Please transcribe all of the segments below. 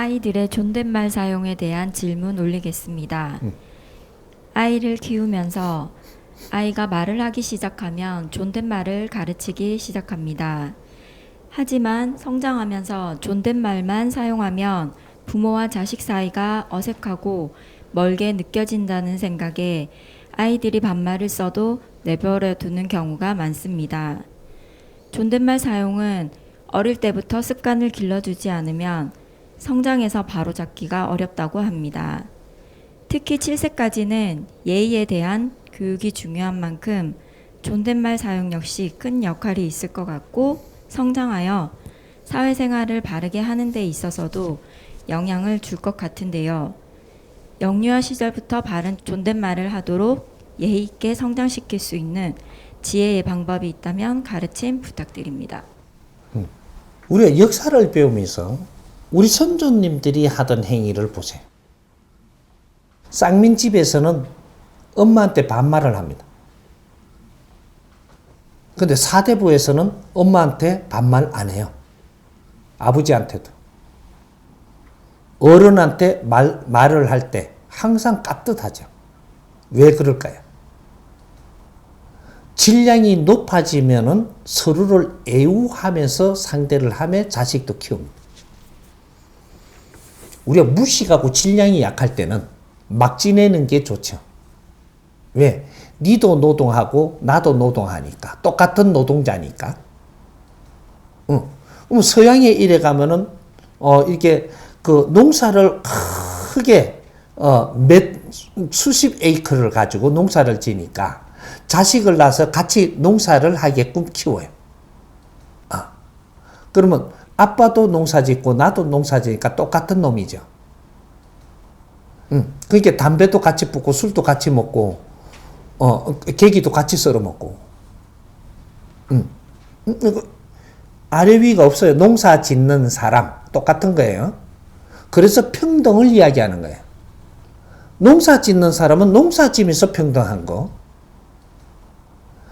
아이들의 존댓말 사용에 대한 질문 올리겠습니다. 아이를 키우면서 아이가 말을 하기 시작하면 존댓말을 가르치기 시작합니다. 하지만 성장하면서 존댓말만 사용하면 부모와 자식 사이가 어색하고 멀게 느껴진다는 생각에 아이들이 반말을 써도 내버려 두는 경우가 많습니다. 존댓말 사용은 어릴 때부터 습관을 길러주지 않으면 성장해서 바로잡기가 어렵다고 합니다. 특히 7세까지는 예의에 대한 교육이 중요한 만큼 존댓말 사용 역시 큰 역할이 있을 것 같고, 성장하여 사회생활을 바르게 하는 데 있어서도 영향을 줄 것 같은데요. 영유아 시절부터 바른 존댓말을 하도록 예의 있게 성장시킬 수 있는 지혜의 방법이 있다면 가르침 부탁드립니다. 우리가 역사를 배우면서 우리 선조님들이 하던 행위를 보세요. 쌍민집에서는 엄마한테 반말을 합니다. 근데 사대부에서는 엄마한테 반말 안 해요. 아버지한테도. 어른한테 말을 할 때 항상 깍듯하죠. 왜 그럴까요? 질량이 높아지면은 서로를 애우하면서 상대를 하며 자식도 키웁니다. 우리가 무식하고 질량이 약할 때는 막 지내는 게 좋죠. 왜? 니도 노동하고 나도 노동하니까. 똑같은 노동자니까. 그럼 서양에 이래 가면은, 이렇게 그 농사를 크게, 수십 에이커를 가지고 농사를 지니까 자식을 낳아서 같이 농사를 하게끔 키워요. 그러면 아빠도 농사 짓고 나도 농사 지니까 똑같은 놈이죠. 그러니까 담배도 같이 붓고 술도 같이 먹고, 계기도 같이 썰어 먹고. 아래 위가 없어요. 농사 짓는 사람 똑같은 거예요. 그래서 평등을 이야기하는 거예요. 농사 짓는 사람은 농사 지면서 평등한 거.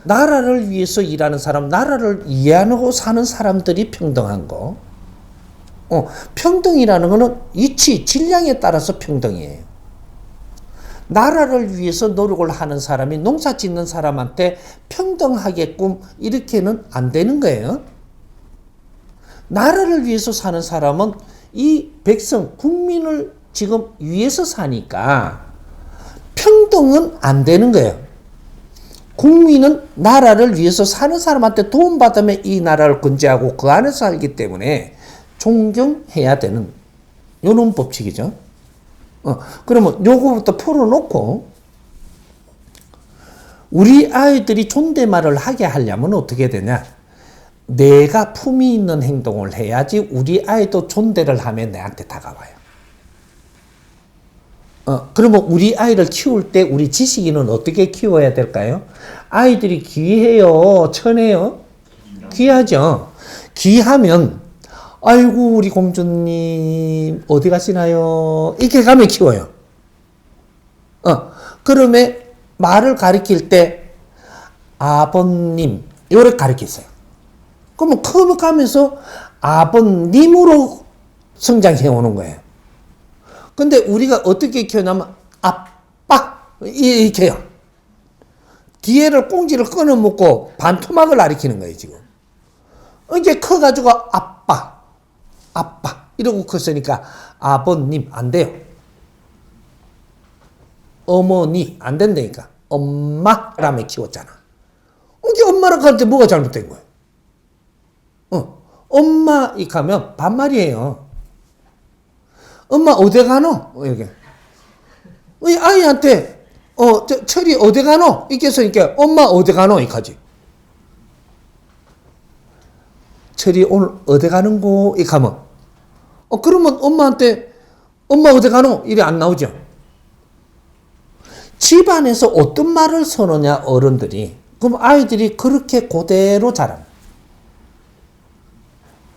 나라를 위해서 일하는 사람, 나라를 이해하고 사는 사람들이 평등한 거. 평등이라는 거는 이치, 질량에 따라서 평등이에요. 나라를 위해서 노력을 하는 사람이 농사 짓는 사람한테 평등하게끔 이렇게는 안 되는 거예요. 나라를 위해서 사는 사람은 이 백성, 국민을 지금 위해서 사니까 평등은 안 되는 거예요. 국민은 나라를 위해서 사는 사람한테 도움받으면 이 나라를 건재하고 그 안에서 살기 때문에 존경해야 되는 이런 법칙이죠. 그러면 요거부터 풀어놓고 우리 아이들이 존댓말을 하게 하려면 어떻게 되냐? 내가 품위 있는 행동을 해야지 우리 아이도 존대를 하면 내한테 다가와요. 그러면 우리 아이를 키울 때 우리 지식인은 어떻게 키워야 될까요? 아이들이 귀해요? 천해요? 귀하죠? 귀하면 아이고 우리 공주님 어디 가시나요? 이렇게 가면 키워요. 그러면 말을 가리킬 때 아버님 이렇게 가리켰어요. 그러면 커 가면서 아버님으로 성장해 오는 거예요. 근데 우리가 어떻게 키우냐면 아빠 이렇게 해요. 뒤에를 꽁지를 끊어 먹고 반토막을 가리키는 거예요 지금. 이제 커가지고 아빠 이러고 컸으니까 아버님 안 돼요. 어머니 안 된다니까. 엄마라며 키웠잖아. 이게 엄마라고 할 때 뭐가 잘못된 거예요? 엄마 이렇게 하면 반말이에요. 엄마 어디 가노? 이렇게. 이 아이한테 철이 어디 가노? 이렇게 해서니까 엄마 어디 가노? 이렇게 하지. 철이 오늘 어디 가는고? 이렇게 하면 그러면 엄마한테 엄마 어디 가노? 이래 안 나오죠. 집안에서 어떤 말을 써느냐 어른들이. 그럼 아이들이 그렇게 그대로 자랍니다.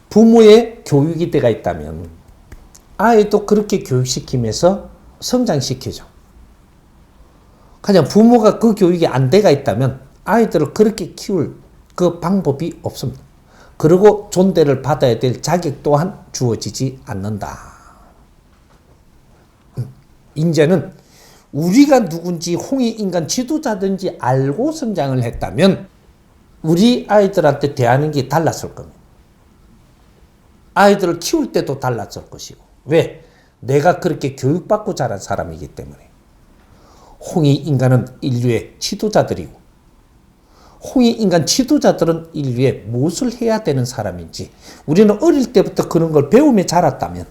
부모의 교육이 때가 있다면 아이도 그렇게 교육시키면서 성장시키죠. 그냥 부모가 그 교육이 안 돼가 있다면 아이들을 그렇게 키울 그 방법이 없습니다. 그리고 존대를 받아야 될 자격 또한 주어지지 않는다. 이제는 우리가 누군지 홍익인간 지도자든지 알고 성장을 했다면 우리 아이들한테 대하는 게 달랐을 겁니다. 아이들을 키울 때도 달랐을 것이고. 왜? 내가 그렇게 교육받고 자란 사람이기 때문에. 홍익인간은 인류의 지도자들이고 홍익인간 지도자들은 인류에 무엇을 해야 되는 사람인지 우리는 어릴 때부터 그런 걸 배우며 자랐다면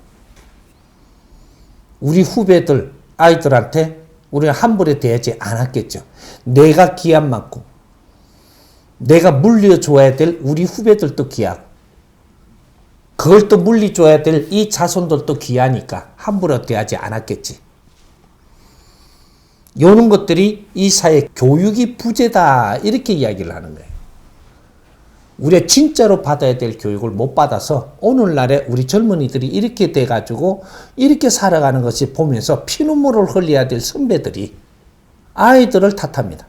우리 후배들, 아이들한테 우리는 함부로 대하지 않았겠죠. 내가 귀한 만큼 내가 물려줘야 될 우리 후배들도 귀하고 그걸 또 물려줘야 될 이 자손들도 귀하니까 함부로 대하지 않았겠지. 요런 것들이 이 사회 교육이 부재다 이렇게 이야기를 하는 거예요. 우리가 진짜로 받아야 될 교육을 못 받아서 오늘날에 우리 젊은이들이 이렇게 돼가지고 이렇게 살아가는 것이 보면서 피눈물을 흘려야 될 선배들이 아이들을 탓합니다.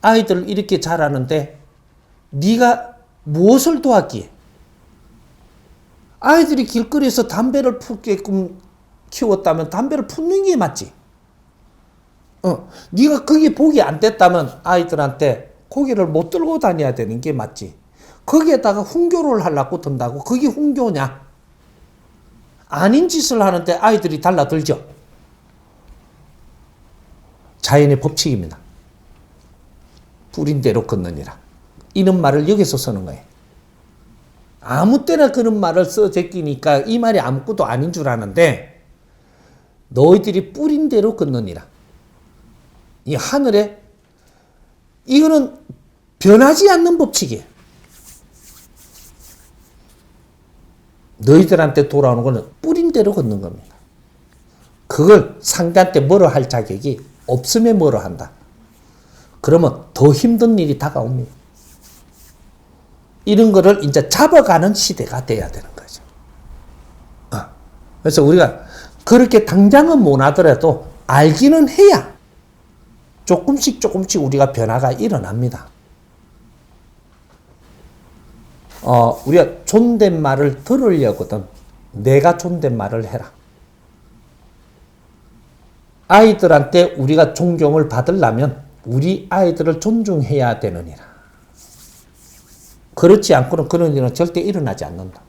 아이들 이렇게 자라는데 네가 무엇을 도왔기에? 아이들이 길거리에서 담배를 피우게끔 키웠다면 담배를 품는 게 맞지. 네가 그게 복이 안 됐다면 아이들한테 고개를 못 들고 다녀야 되는 게 맞지. 거기에다가 훈교를 하려고 든다고 그게 훈교냐? 아닌 짓을 하는데 아이들이 달라들죠. 자연의 법칙입니다. 뿌린 대로 걷느니라. 이런 말을 여기서 쓰는 거예요. 아무 때나 그런 말을 써 제끼니까 이 말이 아무것도 아닌 줄 아는데 너희들이 뿌린 대로 걷느니라. 이 하늘에 이거는 변하지 않는 법칙이에요. 너희들한테 돌아오는 거는 뿌린 대로 걷는 겁니다. 그걸 상대한테 뭐라 할 자격이 없으면 뭐라 한다. 그러면 더 힘든 일이 다가옵니다. 이런 거를 이제 잡아가는 시대가 돼야 되는 거죠. 그래서 우리가 그렇게 당장은 못 하더라도 알기는 해야 조금씩 우리가 변화가 일어납니다. 우리가 존댓말을 들으려거든 내가 존댓말을 해라. 아이들한테 우리가 존경을 받으려면 우리 아이들을 존중해야 되느니라. 그렇지 않고는 그런 일은 절대 일어나지 않는다.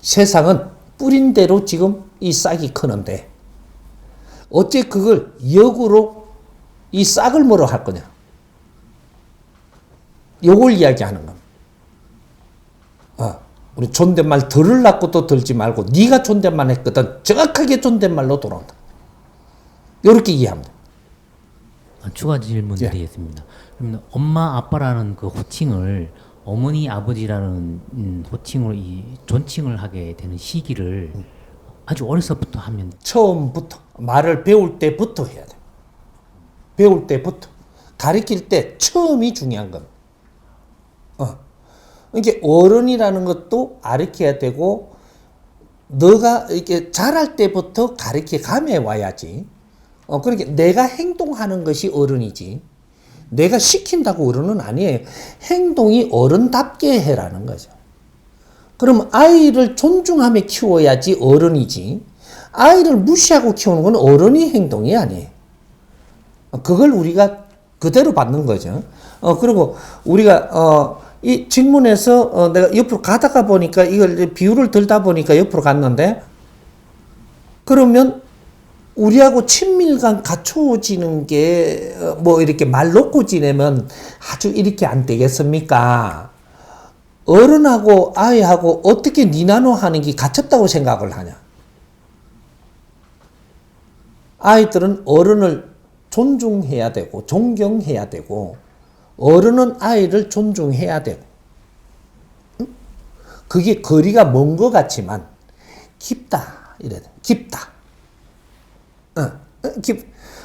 세상은 뿌린 대로 지금 이 싹이 크는데 어째 그걸 역으로 이 싹을 뭐로 할 거냐. 요걸 이야기하는 겁니다. 우리 존댓말 들으려고도 들지 말고 네가 존댓말 했거든 정확하게 존댓말로 돌아온다. 요렇게 이해합니다. 추가 질문 드리겠습니다. 그러면 엄마 아빠라는 그 호칭을 어머니 아버지라는 호칭으로 이 존칭을 하게 되는 시기를 아주 어려서부터 하면 처음부터 말을 배울 때부터 해야 돼. 배울 때부터 가르칠 때 처음이 중요한 겁니다. 이게 어른이라는 것도 가르쳐야 되고 너가 이렇게 자랄 때부터 가르쳐 가며 와야지. 그렇게 내가 행동하는 것이 어른이지. 내가 시킨다고 어른은 아니에요. 행동이 어른답게 해라는 거죠. 그럼 아이를 존중하며 키워야지 어른이지. 아이를 무시하고 키우는 건 어른의 행동이 아니에요. 그걸 우리가 그대로 받는 거죠. 그리고 우리가 이 질문에서 내가 옆으로 가다가 보니까 이걸 비유를 들다 보니까 옆으로 갔는데 그러면 우리하고 친밀감 갖춰지는 게 뭐 이렇게 말 놓고 지내면 아주 이렇게 안 되겠습니까? 어른하고 아이하고 어떻게 니나노 하는 게 갖췄다고 생각을 하냐? 아이들은 어른을 존중해야 되고 존경해야 되고 어른은 아이를 존중해야 되고 그게 거리가 먼 것 같지만 깊다 이래 깊다.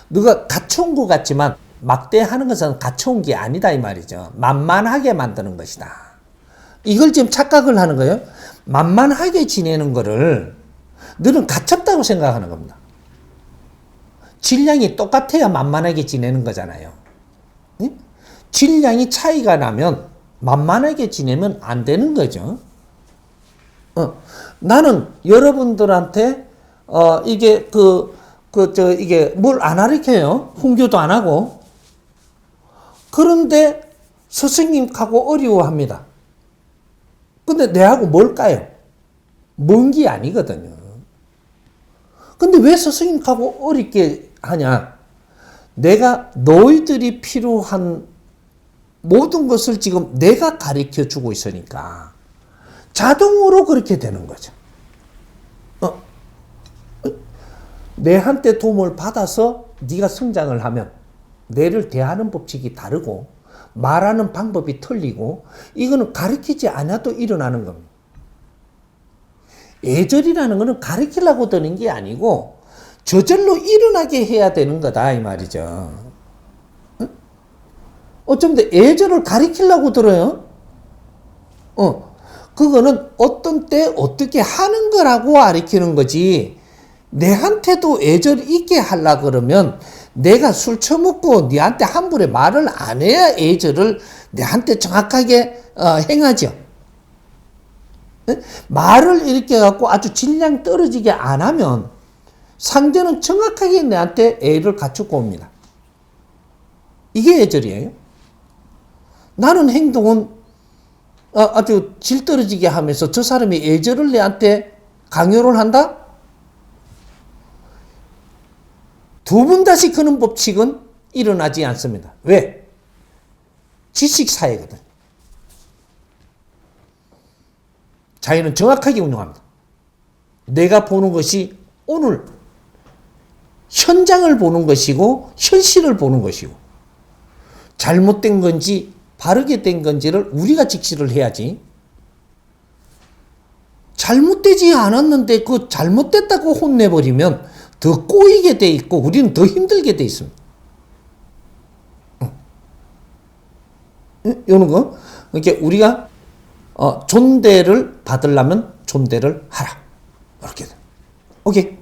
누가 갖춰온 것 같지만 막대하는 것은 갖춰온 게 아니다 이 말이죠. 만만하게 만드는 것이다. 이걸 지금 착각을 하는 거예요. 만만하게 지내는 거를 너는 갖췄다고 생각하는 겁니다. 질량이 똑같아야 만만하게 지내는 거잖아요. 응? 질량이 차이가 나면 만만하게 지내면 안 되는 거죠. 나는 여러분들한테 이게 이게 뭘 안 가르쳐요. 훈교도 안 하고. 그런데 스승님하고 어려워합니다. 근데 내하고 뭘까요? 먼 게 아니거든요. 근데 왜 스승님하고 어렵게 하냐? 내가 너희들이 필요한 모든 것을 지금 내가 가르쳐 주고 있으니까 자동으로 그렇게 되는 거죠. 내한테 도움을 받아서 네가 성장을 하면 내를 대하는 법칙이 다르고 말하는 방법이 틀리고 이거는 가르치지 않아도 일어나는 겁니다. 예절이라는 것은 가르치려고 드는 게 아니고 저절로 일어나게 해야 되는 거다 이 말이죠. 어쩌면 예절을 가르치려고 들어요. 그거는 어떤 때 어떻게 하는 거라고 가르치는 거지. 내한테도 예절 있게 하려 그러면 내가 술 처먹고 네한테 함부로 말을 안 해야 예절을 내한테 정확하게 행하죠. 말을 이렇게 갖고 아주 질량 떨어지게 안 하면 상대는 정확하게 내한테 예를 갖추고 옵니다. 이게 예절이에요. 나는 행동은 아주 질 떨어지게 하면서 저 사람이 예절을 내한테 강요를 한다? 두 번 다시 그런 법칙은 일어나지 않습니다. 왜? 지식사회거든. 자유는 정확하게 운영합니다. 내가 보는 것이 오늘 현장을 보는 것이고 현실을 보는 것이고 잘못된 건지 바르게 된 건지를 우리가 직시를 해야지. 잘못되지 않았는데 그 잘못됐다고 혼내버리면 더 꼬이게 돼 있고 우리는 더 힘들게 돼 있습니다. 이런 거. 그러니까 우리가 존대를 받으려면 존대를 하라. 이렇게 돼. 오케이.